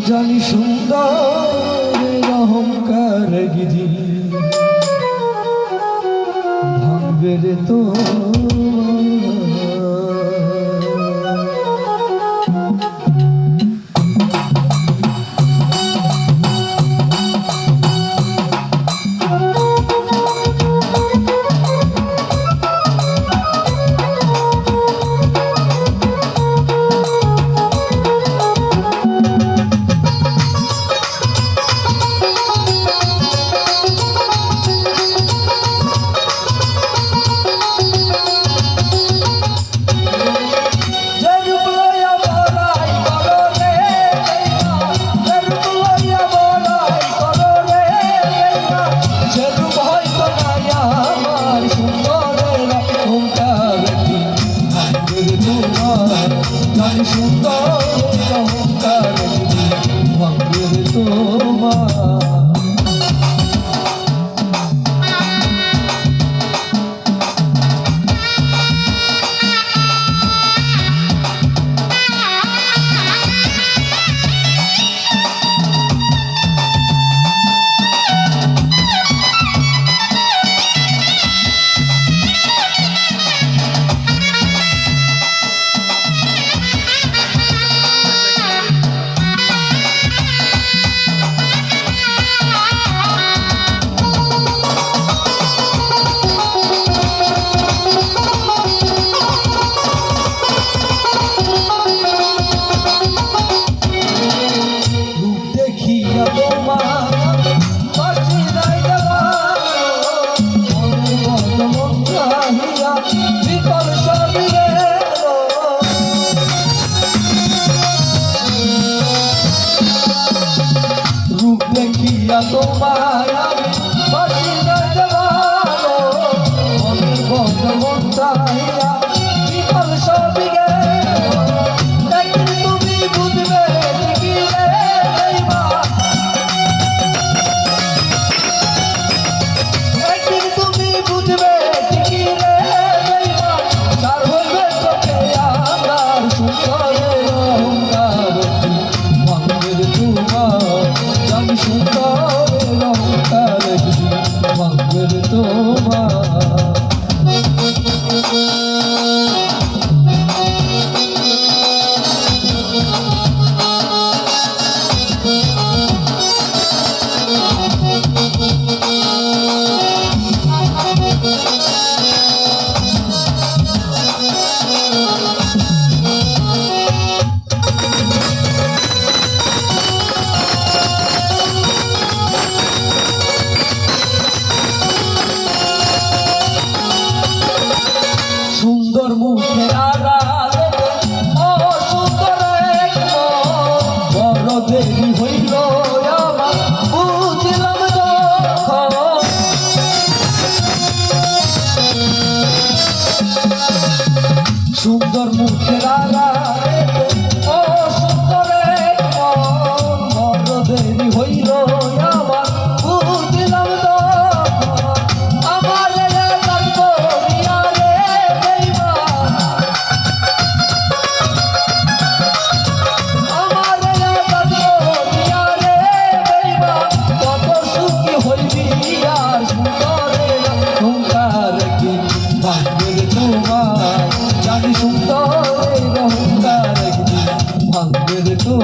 জানি সুন্দর অহংকার গিরি ভাঙবে রে তো জানি সুন্দর অহংকার ভাঙবে রে তোমার দেখিয়া তোমায় আমি বাসি যাইতে ভালো মনের বন্ধ মন চাহিয়া বিকল সবই গেল একদিন তুমি বুঝবে ঠিকই রে একদিন তুমি বুঝবে ঠিকই রে তার হইবে চোখে আমার সুন্দরের অহংকার ভাঙবে তোমার জানি সুন্দর অহংকার ভাঙবে তোমার সুন্দর মুখের আড়ালে ও সুন্দর এক বড় দেরি হইল আমার বুঝলাম যখন সুন্দর মুখের আড়ালে ও সুন্দর এক বড় দেরি হইল আমার বুঝলাম জানি সুন্দর অহংকার ভাঙবে রে তো